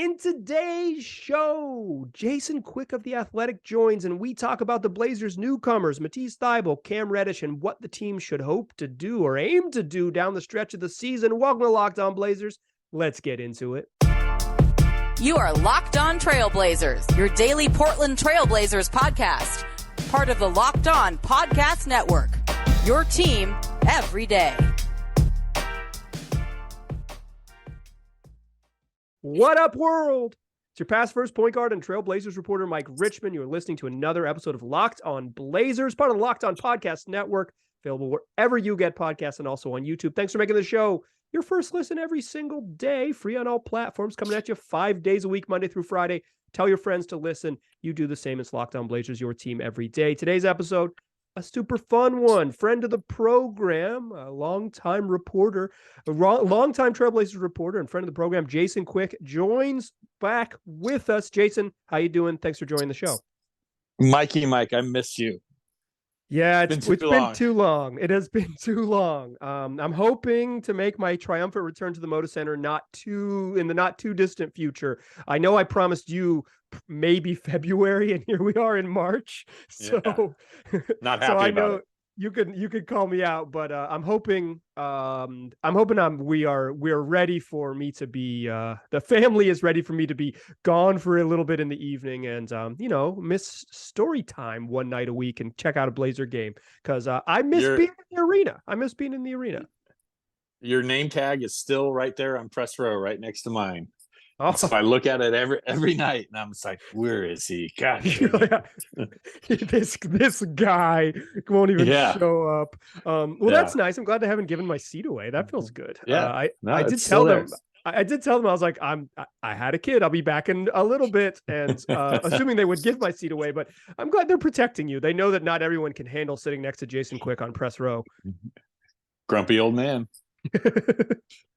In today's show, Jason Quick of The Athletic joins, and we talk about the Blazers' newcomers, Matisse Thybulle, Cam Reddish, and what the team should hope to do or aim to do down the stretch of the season. Welcome to Locked On Blazers. Let's get into it. You are Locked On Trailblazers, your daily Portland Trailblazers podcast. Part of the Locked On Podcast Network, your team every day. What up, world? It's your past first point guard and Trailblazers reporter, Mike Richmond. You're listening to another episode of Locked On Blazers, part of the Locked On Podcast Network, available wherever you get podcasts and also on YouTube. Thanks for making the show your first listen every single day, free on all platforms, coming at you 5 days a week, Monday through Friday. Tell your friends to listen. You do the same as Locked On Blazers, your team every day. Today's episode, a super fun one. Friend of the program, a longtime reporter, longtime Trailblazers reporter and friend of the program, Jason Quick, joins back with us. Jason, how you doing? Thanks for joining the show. Mike, I miss you. Yeah, it's been too long. It has been too long. I'm hoping to make my triumphant return to the Moda Center in the not too distant future. I know I promised you maybe February, and here we are in March. So, yeah. Not happy so I about know it. You could call me out, but I'm hoping we're ready for me to be the family is ready for me to be gone for a little bit in the evening and miss story time one night a week and check out a Blazer game because I miss being in the arena. I miss being in the arena. Your name tag is still right there on press row, right next to mine. Oh. So I look at it every night, and I'm just like, "Where is he? God, this guy won't even show up." That's nice. I'm glad they haven't given my seat away. That feels good. Yeah, I did tell them. I did tell them I was like, I had a kid. I'll be back in a little bit, and assuming they would give my seat away. But I'm glad they're protecting you. They know that not everyone can handle sitting next to Jason Quick on press row. Grumpy old man.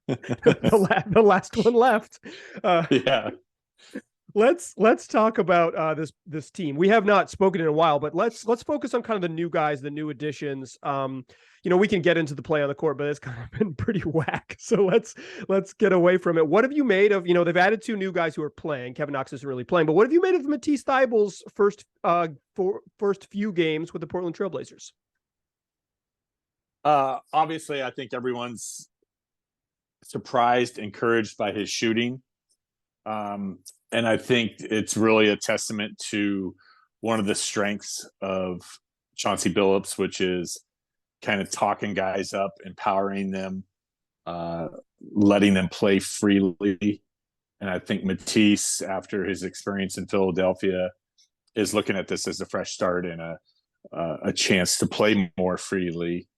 the last one left. Let's talk about this team. We have not spoken in a while, but let's focus on kind of the new guys, the new additions. We can get into the play on the court, but it's kind of been pretty whack. So let's get away from it. What have you made of? They've added two new guys who are playing. Kevin Knox isn't really playing, but what have you made of Matisse Thybulle's first few games with the Portland Trailblazers? Obviously, I think everyone's surprised, encouraged by his shooting. And I think it's really a testament to one of the strengths of Chauncey Billups, which is kind of talking guys up, empowering them, letting them play freely. And I think Matisse, after his experience in Philadelphia, is looking at this as a fresh start and a chance to play more freely.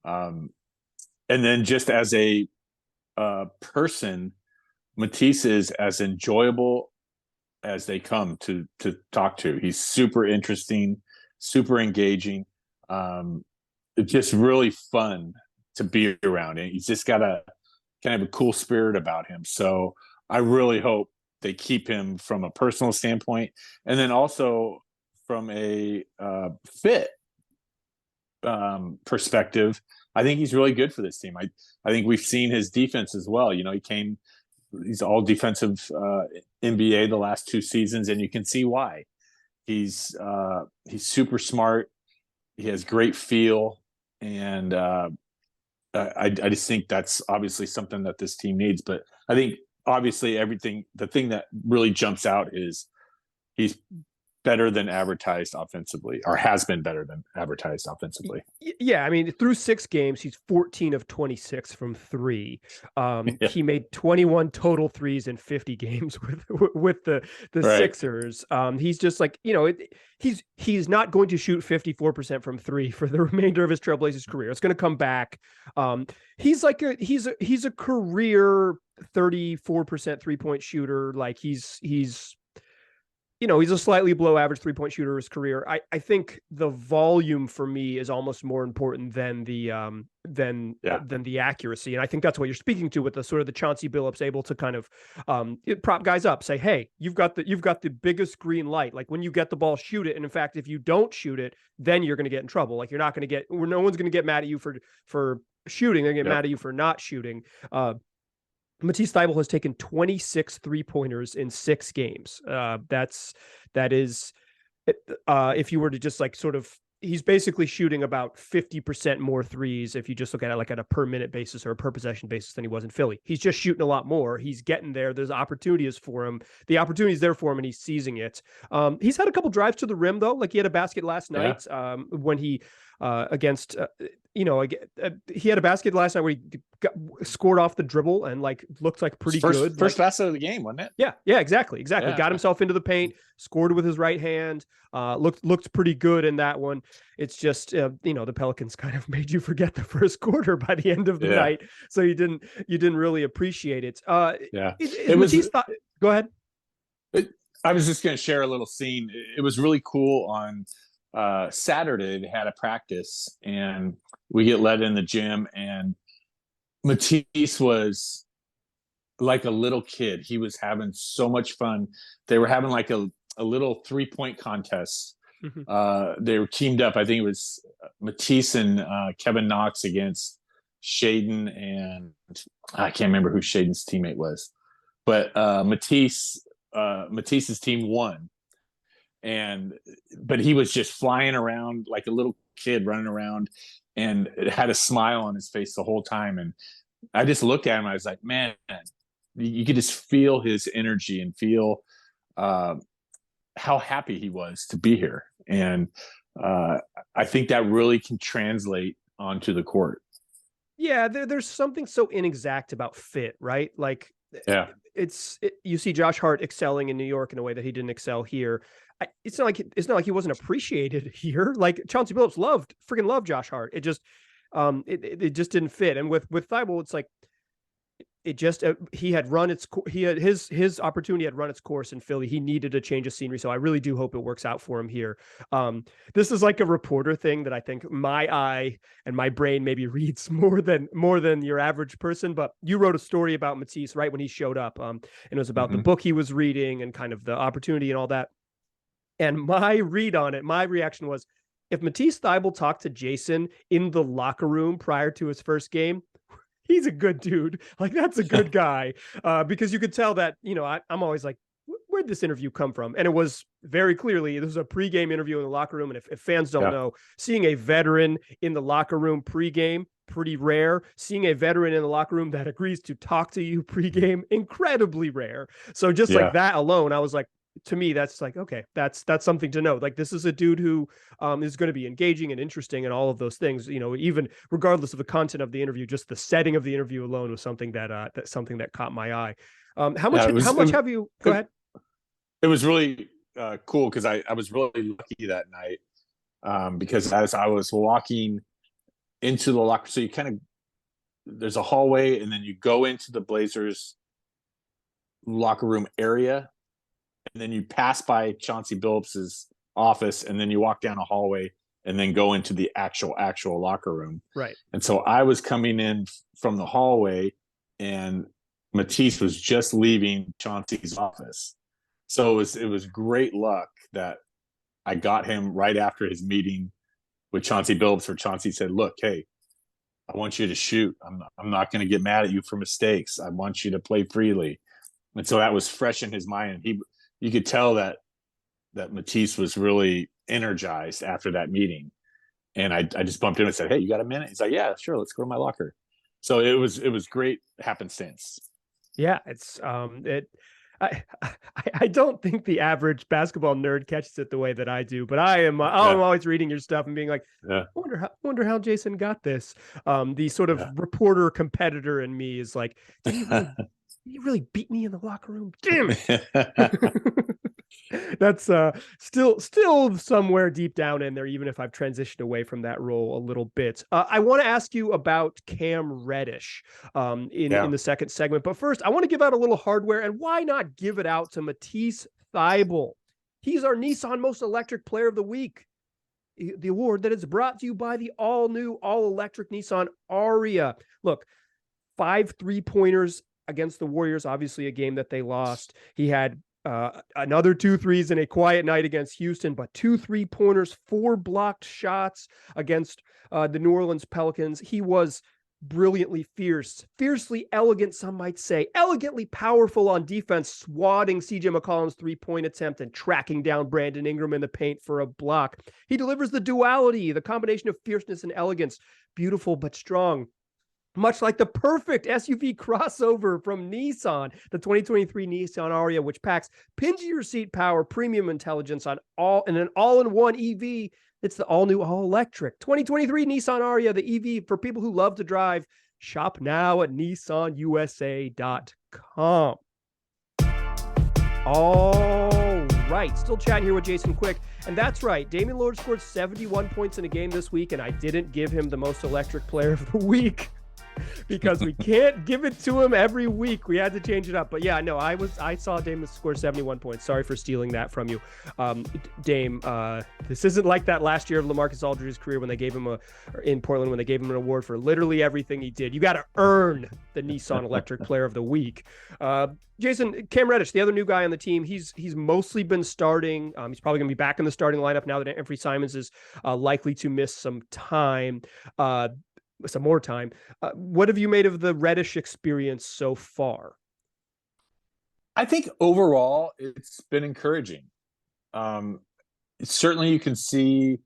And then just as a person, Matisse is as enjoyable as they come to talk to. He's super interesting, super engaging. It's just really fun to be around. And he's just got a kind of a cool spirit about him. So I really hope they keep him from a personal standpoint, and then also from a fit perspective. I think he's really good for this team. I think we've seen his defense as well. He's all defensive NBA the last 2 seasons, and you can see why. He's super smart. He has great feel, and I just think that's obviously something that this team needs. But I think obviously the thing that really jumps out is he's better than advertised offensively, or has been better than advertised offensively. Yeah, I mean, through 6 games, he's 14 of 26 from 3. He made 21 total threes in 50 games with the right. Sixers. He's just like, he's not going to shoot 54% from 3 for the remainder of his Trailblazers career. It's going to come back. He's a career 34% 3-point shooter. Like he's a slightly below average 3-point shooter in his career. I think the volume for me is almost more important than the accuracy. And I think that's what you're speaking to with the sort of the Chauncey Billups able to kind of prop guys up, say, hey, you've got the biggest green light. Like when you get the ball, shoot it. And in fact, if you don't shoot it, then you're going to get in trouble. Like no one's going to get mad at you for shooting. They're going to get mad at you for not shooting. Matisse Thybulle has taken 26 3-pointers in 6 games. That is, if you were to just like sort of, he's basically shooting about 50% more threes if you just look at it like at a per minute basis or a per possession basis than he was in Philly. He's just shooting a lot more. He's getting there. There's opportunities for him. The opportunity is there for him, and he's seizing it. He's had a couple drives to the rim though. Like he had a basket last night when he against he had a basket last night where he scored off the dribble and like looked like pretty good. First basket of the game, wasn't it? Yeah, exactly. Yeah. Got himself into the paint, scored with his right hand. Looked pretty good in that one. It's just the Pelicans kind of made you forget the first quarter by the end of the night, so you didn't really appreciate it. It was. Go ahead. I was just going to share a little scene. It was really cool on Saturday. They had a practice, and we get let in the gym, and Matisse was like a little kid. He was having so much fun. They were having like a little 3-point contest. They were teamed up. I think it was Matisse and Kevin Knox against Shaden, and I can't remember who Shaden's teammate was, but Matisse's team won. But he was just flying around like a little kid running around, and it had a smile on his face the whole time. And I just looked at him. I was like, man, you could just feel his energy and feel how happy he was to be here. And I think that really can translate onto the court. Yeah, there's something so inexact about fit, right? Like, you see Josh Hart excelling in New York in a way that he didn't excel here. It's not like he wasn't appreciated here. Like Chauncey Billups freaking loved Josh Hart. It just it just didn't fit. And with Thybulle, it's like it just he had his opportunity had run its course in Philly. He needed a change of scenery, so I really do hope it works out for him here. This is like a reporter thing that I think my eye and my brain maybe reads more than your average person. But you wrote a story about Matisse right when he showed up, and it was about the book he was reading and kind of the opportunity and all that. And my read on it, my reaction was, if Matisse Thybulle talked to Jason in the locker room prior to his first game, he's a good dude. Like, that's a good guy. Because you could tell that, I'm always like, where'd this interview come from? And it was very clearly, this was a pregame interview in the locker room. And if fans don't know, seeing a veteran in the locker room pregame, pretty rare. Seeing a veteran in the locker room that agrees to talk to you pregame, incredibly rare. So just like that alone, I was like, to me, that's like, okay, that's something to know. Like, this is a dude who is going to be engaging and interesting and all of those things, even regardless of the content of the interview, just the setting of the interview alone was something that caught my eye. How much have you, go ahead. It was really cool because I was really lucky that night because as I was walking into the locker, so you kind of, there's a hallway and then you go into the Blazers locker room area. And then you pass by Chauncey Billups' office, and then you walk down a hallway and then go into the actual locker room. Right. And so I was coming in from the hallway, and Matisse was just leaving Chauncey's office. So it was great luck that I got him right after his meeting with Chauncey Billups, where Chauncey said, look, hey, I want you to shoot. I'm not going to get mad at you for mistakes. I want you to play freely. And so that was fresh in his mind. And you could tell that Matisse was really energized after that meeting. And I just bumped him and said, hey, you got a minute? He's like, yeah, sure. Let's go to my locker. So it was great happenstance. Yeah. It's, I don't think the average basketball nerd catches it the way that I do, but I'm always reading your stuff and being like, I wonder how Jason got this. The sort of reporter competitor in me is like, did he really beat me in the locker room? Damn it. That's still somewhere deep down in there, even if I've transitioned away from that role a little bit. I want to ask you about Cam Reddish in the second segment. But first, I want to give out a little hardware, and why not give it out to Matisse Thybulle? He's our Nissan Most Electric Player of the Week, the award that is brought to you by the all-new, all-electric Nissan Aria. Look, 5 3-pointers against the Warriors, obviously a game that they lost. He had another 2 threes in a quiet night against Houston, but 2 3-pointers, 4 blocked shots against the New Orleans Pelicans. He was brilliantly fierce, fiercely elegant, some might say, elegantly powerful on defense, swatting CJ McCollum's three-point attempt and tracking down Brandon Ingram in the paint for a block. He delivers the duality, the combination of fierceness and elegance, beautiful but strong. Much like the perfect SUV crossover from Nissan, the 2023 Nissan Ariya, which packs pinchier seat power, premium intelligence on an all-in-one EV. It's the all-new, all-electric 2023 Nissan Ariya, the EV for people who love to drive. Shop now at nissanusa.com. All right, still chatting here with Jason Quick. And that's right, Damian Lillard scored 71 points in a game this week, and I didn't give him the most electric player of the week because we can't give it to him every week. We had to change it up. But yeah, no, I saw Dame score 71 points. Sorry for stealing that from you. Dame, this isn't like that last year of LaMarcus Aldridge's career when they gave him in Portland, when they gave him an award for literally everything he did. You got to earn the Nissan Electric Player of the Week. Jason, Cam Reddish, the other new guy on the team, he's mostly been starting. He's probably going to be back in the starting lineup now that Anfernee Simons is likely to miss some more time. What have you made of the Reddish experience so far? I think overall it's been encouraging. Certainly you can see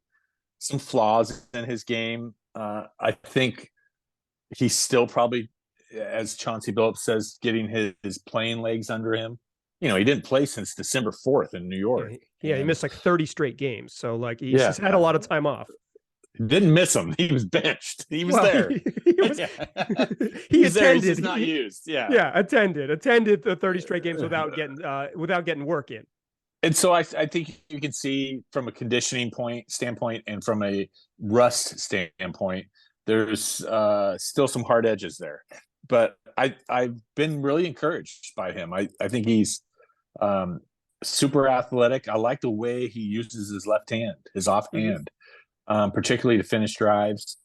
some flaws in his game. I think he's still probably, as Chauncey Billups says, getting his playing legs under him. You know, he didn't play since December 4th in New York. Yeah, he missed like 30 straight games. So like he's had a lot of time off. Didn't miss him. He was benched. He was there. He attended. He's not used. Yeah. Attended the 30 straight games without getting work in. And so I think you can see from a conditioning standpoint and from a rust standpoint, there's still some hard edges there. But I've been really encouraged by him. I think he's super athletic. I like the way he uses his left hand, his offhand. Particularly to finish drives.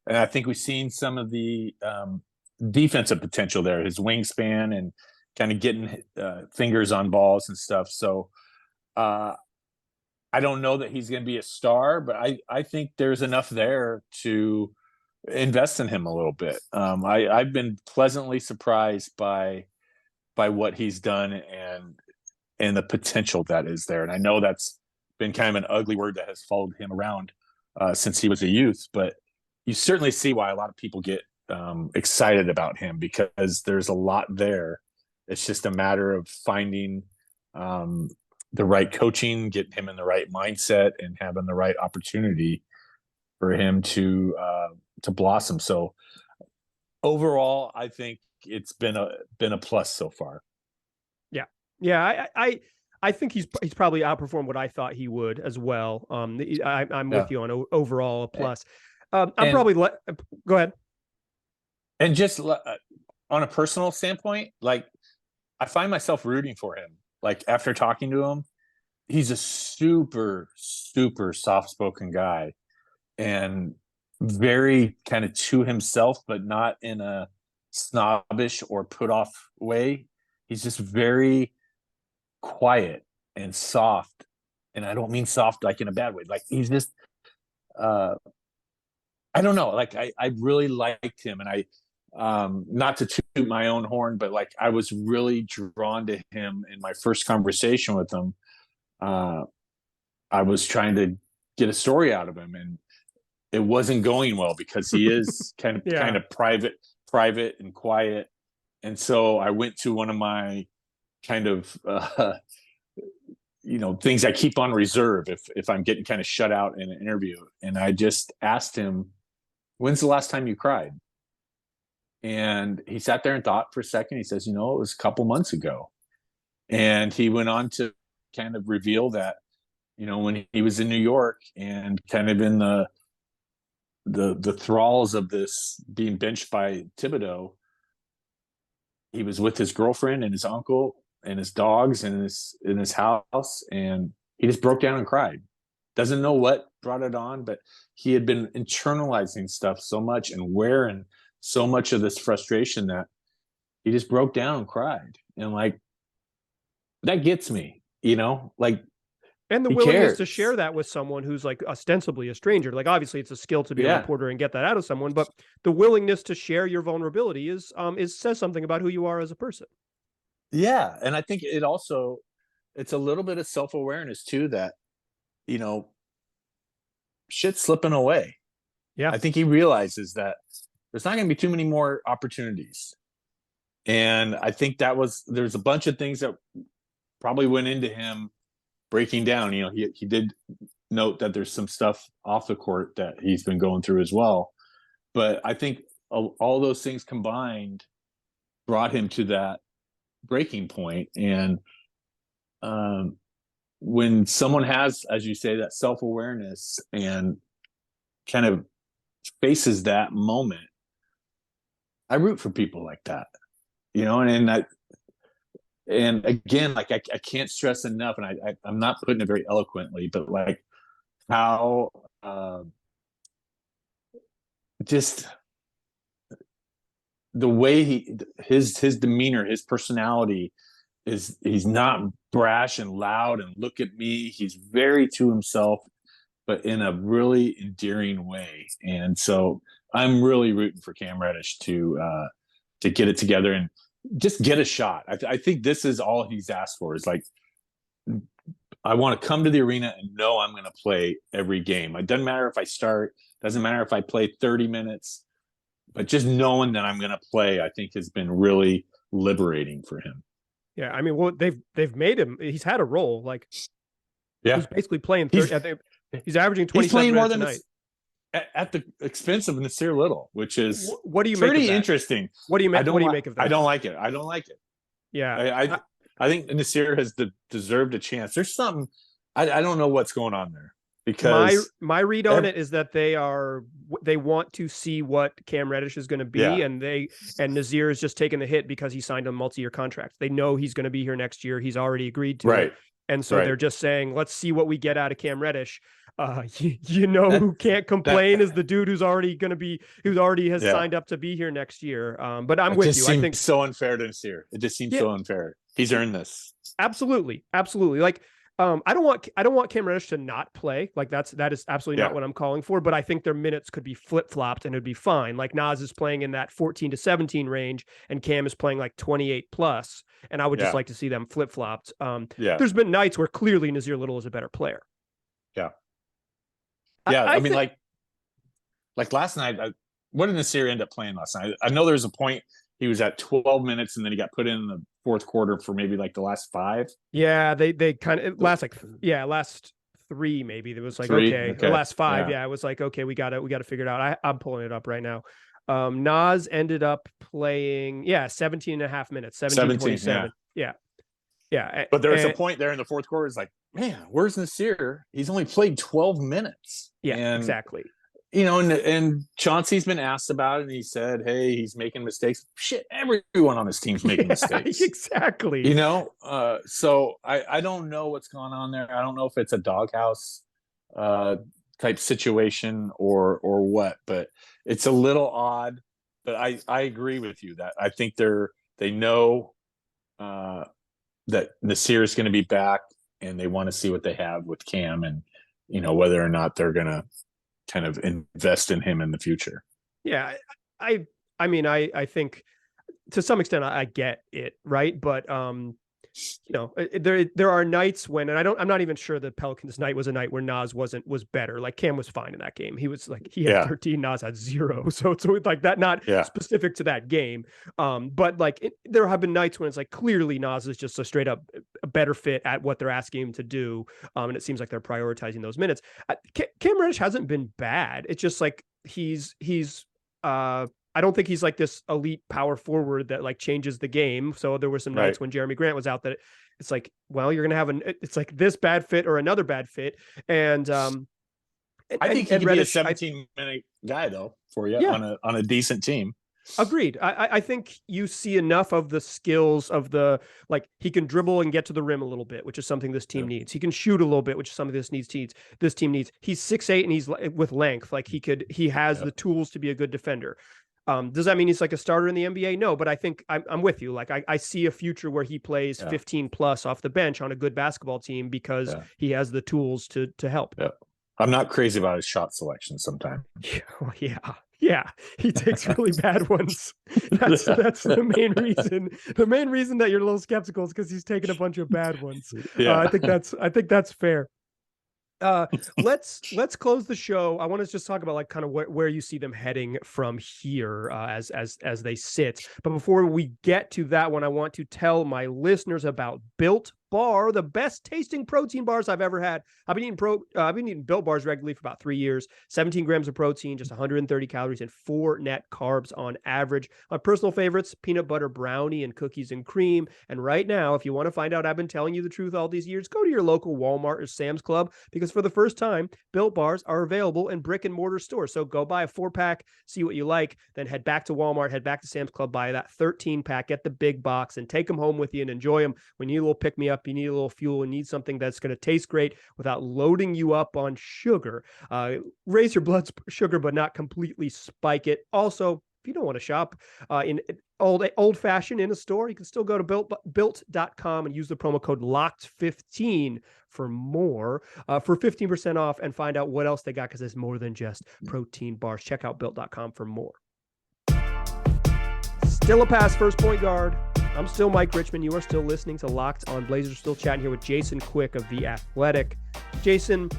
And I think we've seen some of the defensive potential there, his wingspan and kind of getting fingers on balls and stuff. So I don't know that he's going to be a star, but I think there's enough there to invest in him a little bit. I've been pleasantly surprised by what he's done and the potential that is there. And I know that's been kind of an ugly word that has followed him around since he was a youth, but you certainly see why a lot of people get excited about him, because there's a lot there. It's just a matter of finding the right coaching, getting him in the right mindset, and having the right opportunity for him to blossom. So overall, I think it's been a plus so far. Yeah. I think he's probably outperformed what I thought he would as well. I'm with you on overall a plus. Go ahead. And just on a personal standpoint, like I find myself rooting for him. Like after talking to him, he's a super, super soft-spoken guy and very kind of to himself, but not in a snobbish or put off way. He's just very quiet and soft, and I don't mean soft like in a bad way. Like he's just I don't know, like I really liked him, and I not to toot my own horn, but like I was really drawn to him in my first conversation with him. I was trying to get a story out of him, and it wasn't going well because he is kind of private and quiet. And so I went to one of my kind of things I keep on reserve if I'm getting kind of shut out in an interview. And I just asked him, when's the last time you cried? And he sat there and thought for a second. He says, it was a couple months ago. And he went on to kind of reveal that, when he was in New York and kind of in the thralls of this being benched by Thibodeau, he was with his girlfriend and his uncle and his dogs in his house, and he just broke down and cried. Doesn't know what brought it on, but he had been internalizing stuff so much and wearing so much of this frustration that he just broke down and cried. And like, that gets me, like And the He willingness to cares. share that with someone who's like ostensibly a stranger. Like obviously it's a skill to be a reporter and get that out of someone, but the willingness to share your vulnerability is says something about who you are as a person. Yeah. And I think it's a little bit of self-awareness too, that, shit's slipping away. Yeah. I think he realizes that there's not going to be too many more opportunities. And I think there's a bunch of things that probably went into him breaking down. He did note that there's some stuff off the court that he's been going through as well. But I think all those things combined brought him to that breaking point. And when someone has, as you say, that self-awareness and kind of faces that moment, I root for people like that, and again, like I can't stress enough, and I'm not putting it very eloquently, but like how just the way his demeanor, his personality he's not brash and loud and look at me. He's very to himself, but in a really endearing way. And so I'm really rooting for Cam Reddish to get it together and just get a shot. I think this is all he's asked for, is like, I want to come to the arena and know I'm going to play every game. It doesn't matter if I start, doesn't matter if I play 30 minutes, but just knowing that I'm going to play, I think has been really liberating for him. Yeah. I mean, well, they've made him, he's had a role. Like, he's basically playing 30. I think he's averaging 27 minutes a night. At the expense of Nasir Little, which is what do you pretty make of that? interesting. What do you make? What do you make of that? I don't like it. Yeah, I think Nasir has deserved a chance. There's something I don't know what's going on there, because my read on it is that they want to see what Cam Reddish is going to be, and Nasir is just taking the hit because he signed a multi-year contract. They know he's going to be here next year. He's already agreed to it. And so they're just saying, let's see what we get out of Cam Reddish. Who can't complain is the dude who already has signed up to be here next year. But I'm with you. I think so unfair to Nasir. It just seems so unfair. He's earned this. Absolutely. Like, I don't want Cam Reddish to not play. Like that is absolutely not what I'm calling for, but I think their minutes could be flip-flopped and it'd be fine. Like Nas is playing in that 14 to 17 range and Cam is playing like 28 plus. And I would just like to see them flip-flopped. There's been nights where clearly Nasir Little is a better player. Yeah. Yeah. I mean, like last night, what did Nasir end up playing last night? I know there was a point he was at 12 minutes and then he got put in the fourth quarter for maybe like the last 5. Yeah. They kind of last 3, maybe. There was like, okay. The last 5. Yeah. It was like, okay, we got to figure it out. I'm pulling it up right now. Nas ended up playing 17 and a half minutes, 17-27. Yeah. But there was a point there in the fourth quarter. It's like, man, where's Nasir? He's only played 12 minutes. Yeah, exactly. And Chauncey's been asked about it, and he said, hey, he's making mistakes. Shit, everyone on his team's making mistakes. Exactly. So I don't know what's going on there. I don't know if it's a doghouse type situation or what, but it's a little odd. But I agree with you that I think they know that Nasir is going to be back, and they want to see what they have with Cam, and whether or not they're going to kind of invest in him in the future. Yeah, I mean, I think to some extent I get it, right? But there are nights when, and I'm not even sure the Pelicans night was a night where Nas was better. Like Cam was fine in that game. He was like, he had 13, Nas had 0. So it's like that, not specific to that game. But like there have been nights when it's like clearly Nas is just a straight up a better fit at what they're asking him to do. And it seems like they're prioritizing those minutes. Cam Reddish hasn't been bad. It's just like he's I don't think he's like this elite power forward that like changes the game. So there were some nights when Jeremy Grant was out that it's like, well, you're going to have it's like this bad fit or another bad fit. And I think he could be a 17-minute guy though for you on a decent team. Agreed. I think you see enough of the skills of like he can dribble and get to the rim a little bit, which is something this team needs. He can shoot a little bit, which is something this team needs. He's 6'8" and he's with length. Like he has the tools to be a good defender. Does that mean he's like a starter in the NBA? No, but I think I'm with you. Like I see a future where he plays 15 plus off the bench on a good basketball team because he has the tools to help. Yeah. I'm not crazy about his shot selection sometimes. Yeah. He takes really bad ones. That's the main reason. The main reason that you're a little skeptical is because he's taken a bunch of bad ones. I think that's fair. Let's close the show. I want to just talk about like kind of where you see them heading from here as they sit. But before we get to that one, I want to tell my listeners about Built Bar, the best tasting protein bars I've ever had. I've been eating Built Bars regularly for about 3 years. 17 grams of protein, just 130 calories, and 4 net carbs on average. My personal favorites: peanut butter brownie and cookies and cream. And right now, if you want to find out I've been telling you the truth all these years, go to your local Walmart or Sam's Club, because for the first time, Built Bars are available in brick and mortar stores. So go buy a 4-pack, see what you like, then head back to Walmart, head back to Sam's Club, buy that 13-pack, get the big box, and take them home with you and enjoy them. When you need a little pick-me-up, you need a little fuel, and need something that's going to taste great without loading you up on sugar. Raise your blood sugar, but not completely spike it. Also, if you don't want to shop in old-fashioned in a store, you can still go to built.com and use the promo code LOCKED15 for more, for 15% off, and find out what else they got, because there's more than just protein bars. Check out built.com for more. Still a pass first point guard. I'm still Mike Richmond. You are still listening to Locked on Blazers. Still chatting here with Jason Quick of The Athletic. Jason,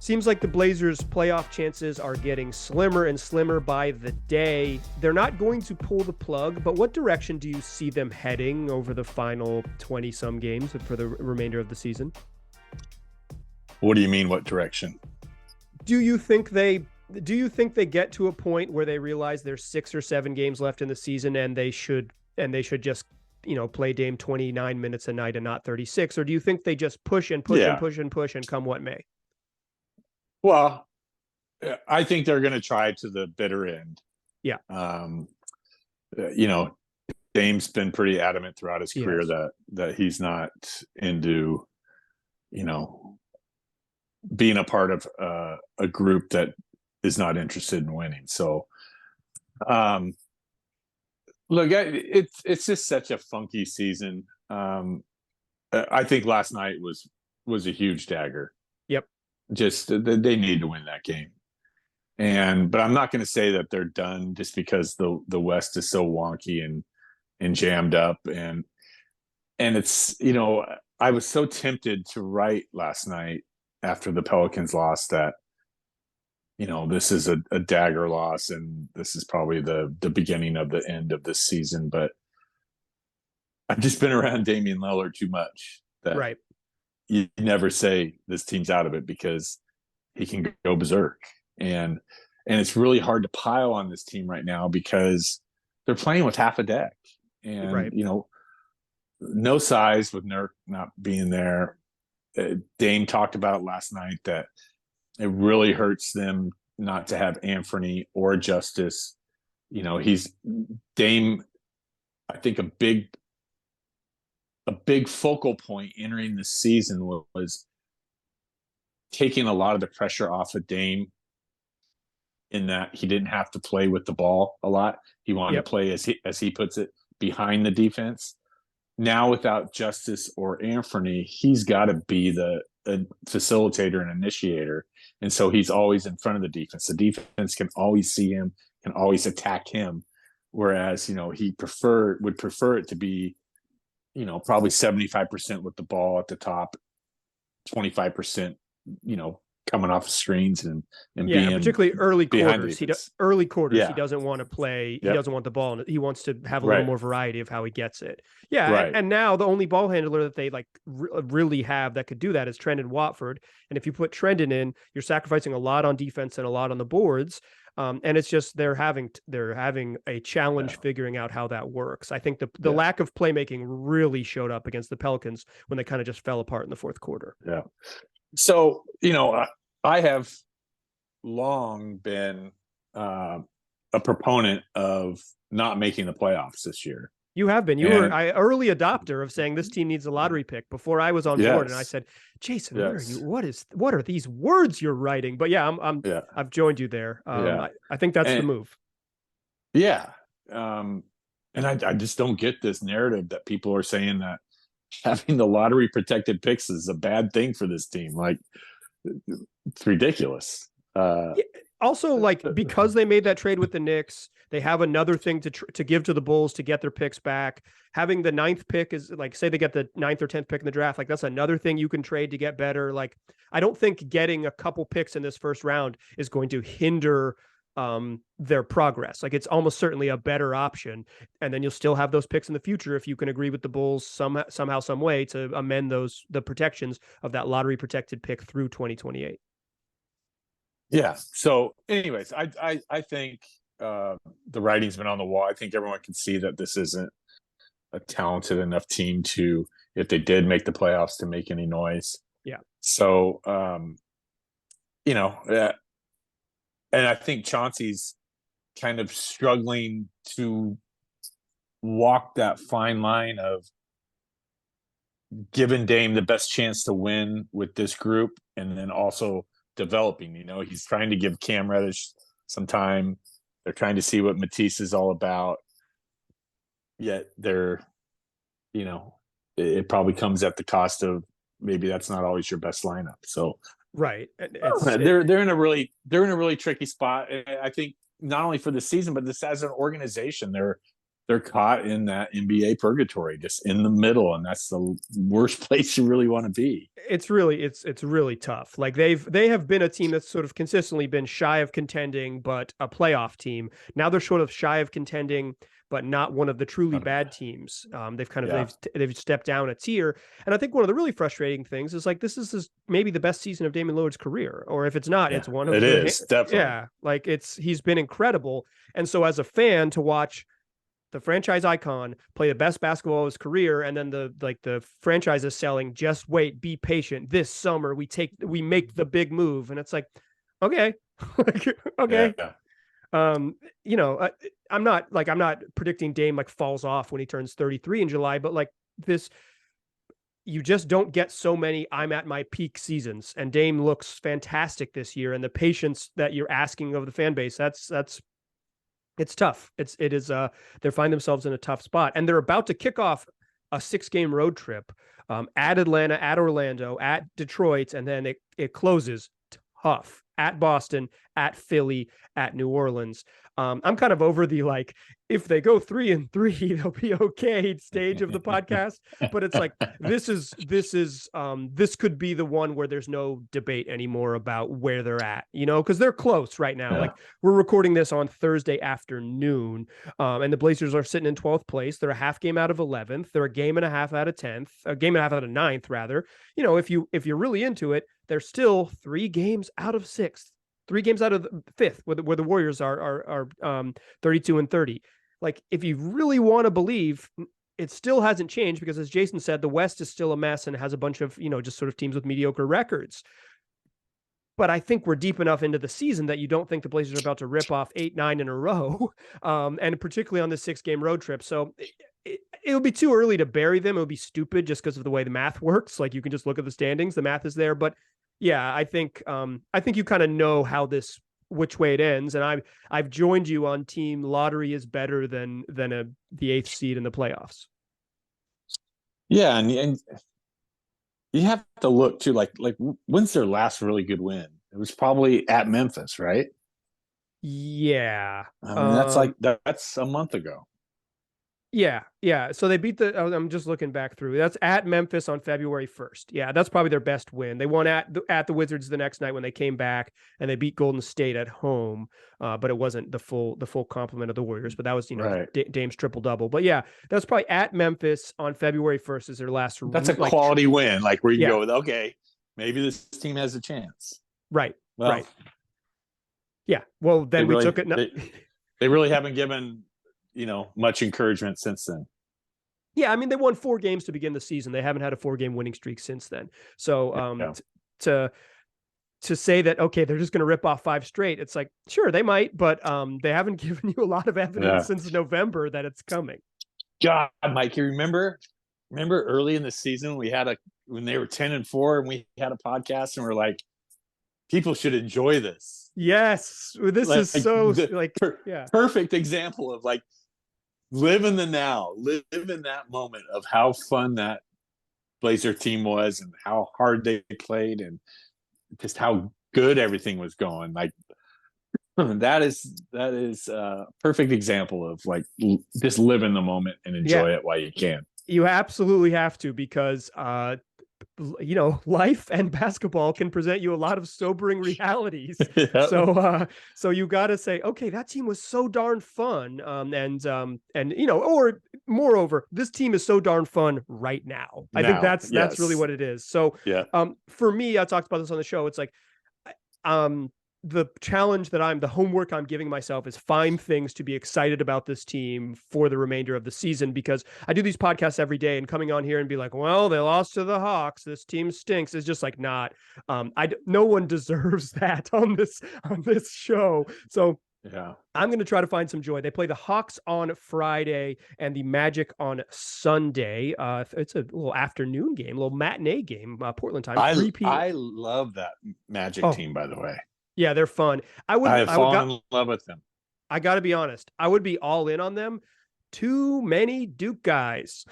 seems like the Blazers' playoff chances are getting slimmer and slimmer by the day. They're not going to pull the plug, but what direction do you see them heading over the final 20-some games for the remainder of the season? What do you mean, what direction? Do you think they get to a point where they realize there's 6 or 7 games left in the season and they should just, play Dame 29 minutes a night and not 36? Or do you think they just push and push and push and push and come what may? Well, I think they're going to try to the bitter end. Yeah. Dame's been pretty adamant throughout his career that he's not into, being a part of a group that is not interested in winning. So, look, it's just such a funky season. I think last night was a huge dagger. Yep. Just they need to win that game. But I'm not going to say that they're done just because the West is so wonky and jammed up. And it's, I was so tempted to write last night after the Pelicans lost that, this is a dagger loss, and this is probably the beginning of the end of this season. But I've just been around Damian Lillard too much that you never say this team's out of it, because he can go berserk. And it's really hard to pile on this team right now because they're playing with half a deck. And, no size with Nurk not being there. Dame talked about last night that it really hurts them not to have Anthony or Justice. He's Dame. I think a big focal point entering the season was taking a lot of the pressure off of Dame, in that he didn't have to play with the ball a lot. He wanted to play, as he puts it, behind the defense. Now, without Justice or Anthony, he's got to be the facilitator and initiator. And so he's always in front of the defense. The defense can always see him, can always attack him. Whereas, he would prefer it to be, probably 75% with the ball at the top, 25%, coming off of screens and being particularly early quarters. He doesn't want to play. He Yep. doesn't want the ball. He wants to have a little more variety of how he gets it. Yeah. And now the only ball handler that they really have that could do that is Trendon Watford. And if you put Trendon in, you're sacrificing a lot on defense and a lot on the boards. And it's just they're having a challenge figuring out how that works. I think the lack of playmaking really showed up against the Pelicans when they kind of just fell apart in the fourth quarter. Yeah. So, I have long been a proponent of not making the playoffs this year. You have been. You were an early adopter of saying this team needs a lottery pick before I was on board, and I said, "Jason, where are you? What are these words you're writing?" But I've joined you there. I think that's the move. Yeah. And I just don't get this narrative that people are saying that having the lottery protected picks is a bad thing for this team. Like, it's ridiculous. Yeah, also, like, because they made that trade with the Knicks, they have another thing to give to the Bulls to get their picks back. Having the 9th pick is like, say they get the 9th or 10th pick in the draft, like that's another thing you can trade to get better. Like, I don't think getting a couple picks in this first round is going to hinder their progress. Like, it's almost certainly a better option, and then you'll still have those picks in the future if you can agree with the Bulls somehow, some way to amend the protections of that lottery protected pick through 2028. Yeah. So anyways, I think the writing's been on the wall. I think everyone can see that this isn't a talented enough team to, if they did make the playoffs, to make any noise. Yeah. So, and I think Chauncey's kind of struggling to walk that fine line of giving Dame the best chance to win with this group, and then also developing. He's trying to give Cam Reddish some time. They're trying to see what Matisse is all about. Yet it probably comes at the cost of maybe that's not always your best lineup. So right, they're in a really tricky spot. I think not only for the season, but this as an organization, they're caught in that NBA purgatory, just in the middle, and that's the worst place you really want to be. It's really tough. Like, they have been a team that's sort of consistently been shy of contending, but a playoff team. Now they're sort of shy of contending, but not one of the truly bad teams. They've stepped down a tier, and I think one of the really frustrating things is, like, this is maybe the best season of Damian Lillard's career, or if it's not, it's one of it is definitely. Yeah, like he's been incredible, and so as a fan to watch the franchise icon play the best basketball of his career, and then the franchise is selling, just wait, be patient, this summer we make the big move, and it's like, okay. Okay. Yeah. I'm not predicting Dame like falls off when he turns 33 in July, but like this, you just don't get so many I'm at my peak seasons, and Dame looks fantastic this year, and the patience that you're asking of the fan base, it's tough. It is they find themselves in a tough spot, and they're about to kick off a 6-game road trip at Atlanta, at Orlando, at Detroit, and then it closes tough at Boston, at Philly, at New Orleans. I'm kind of over the, like, if they go 3-3, they'll be okay stage of the podcast. But it's like, this could be the one where there's no debate anymore about where they're at, because they're close right now. Yeah. Like, we're recording this on Thursday afternoon, and the Blazers are sitting in 12th place. They're a half game out of 11th. They're a game and a half out of 10th, a game and a half out of 9th, rather. If you're really into it, they're still 3 games out of 6th. 3 games out of the 5th, where the Warriors are 32-30. Like, if you really want to believe, it still hasn't changed, because as Jason said, the West is still a mess and has a bunch of, just sort of teams with mediocre records. But I think we're deep enough into the season that you don't think the Blazers are about to rip off 8-9 in a row, and particularly on this 6-game road trip. So it would be too early to bury them. It would be stupid just because of the way the math works. Like, you can just look at the standings, the math is there, but yeah, I think you kind of know which way it ends, and I've joined you on team lottery is better than the 8th seed in the playoffs. Yeah, and you have to look too, like when's their last really good win? It was probably at Memphis, right? Yeah, I mean, that's a month ago. Yeah. So they beat I'm just looking back through. That's at Memphis on February 1st. Yeah, that's probably their best win. They won at the Wizards the next night when they came back, and they beat Golden State at home. But it wasn't the full complement of the Warriors. But that was right. Dame's triple double. But yeah, that's probably at Memphis on February 1st is their last. That's a quality win. Like, where you go with, okay, maybe this team has a chance. Right. Well, right. Yeah. Well, then we took it. They really haven't given much encouragement since then. Yeah, I mean, they won 4 games to begin the season. They haven't had a 4-game winning streak since then. So to say that, okay, they're just going to rip off 5 straight, it's like, sure, they might, but they haven't given you a lot of evidence since November that it's coming. God, Mike, you remember early in the season when they were 10-4 and we had a podcast and we're like, people should enjoy this. Yes, this is so perfect example of like live in the now, live in that moment of how fun that Blazer team was and how hard they played and just how good everything was going. Like that is a perfect example of like just live in the moment and enjoy it while you can. You absolutely have to, because life and basketball can present you a lot of sobering realities. Yep. So you got to say, okay, that team was so darn fun. Or moreover, this team is so darn fun right now. I think that's really what it is. So, for me, I talked about this on the show. It's like, the challenge the homework I'm giving myself is find things to be excited about this team for the remainder of the season, because I do these podcasts every day, and coming on here and be like, well, they lost to the Hawks, this team stinks, is just like not, no one deserves that on this show. So I'm going to try to find some joy. They play the Hawks on Friday and the Magic on Sunday. It's a little afternoon game, a little matinee game, Portland time, 3 p.m. I love that Magic team, by the way. Yeah, they're fun. I have fallen in love with them. I got to be honest. I would be all in on them. Too many Duke guys.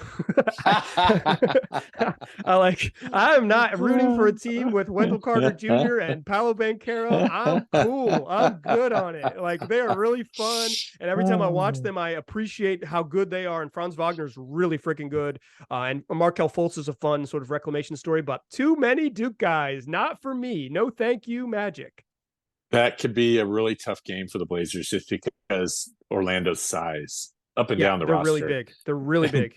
I'm not rooting for a team with Wendell Carter Jr. and Paolo Banchero. I'm cool. I'm good on it. Like, they are really fun. And every time I watch them, I appreciate how good they are. And Franz Wagner's really freaking good. And Markelle Fultz is a fun sort of reclamation story, but too many Duke guys. Not for me. No, thank you, Magic. That could be a really tough game for the Blazers just because Orlando's size up and down the roster. They're really big.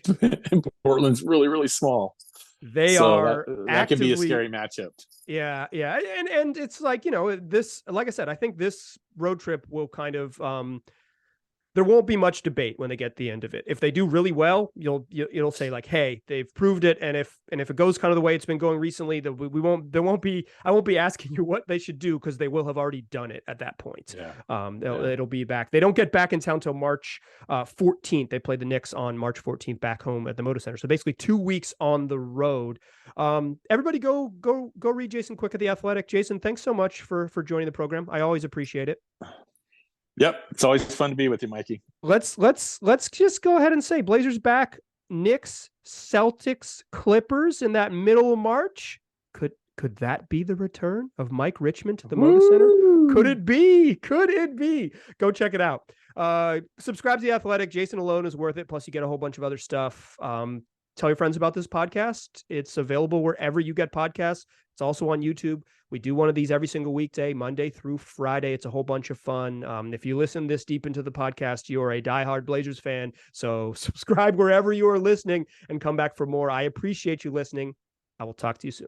And Portland's really, really small. They are that could be a scary matchup. Yeah. And it's like, this, like I said, I think this road trip will kind of, there won't be much debate when they get to the end of it. If they do really well, you'll say like, hey, they've proved it. And if it goes kind of the way it's been going recently, I won't be asking you what they should do, because they will have already done it at that point. It'll be back. They don't get back in town until March 14th. They play the Knicks on March 14th back home at the Moda Center. So basically 2 weeks on the road. Everybody go read Jason Quick at The Athletic. Jason, thanks so much for joining the program. I always appreciate it. Yep. It's always fun to be with you, Mikey. Let's just go ahead and say Blazers back, Knicks, Celtics, Clippers in that middle of March. Could that be the return of Mike Richmond to the Moda Center? Could it be? Go check it out. Subscribe to The Athletic. Jason alone is worth it. Plus you get a whole bunch of other stuff. Tell your friends about this podcast. It's available wherever you get podcasts. It's also on YouTube. We do one of these every single weekday, Monday through Friday. It's a whole bunch of fun. If you listen this deep into the podcast, you're a diehard Blazers fan. So subscribe wherever you are listening and come back for more. I appreciate you listening. I will talk to you soon.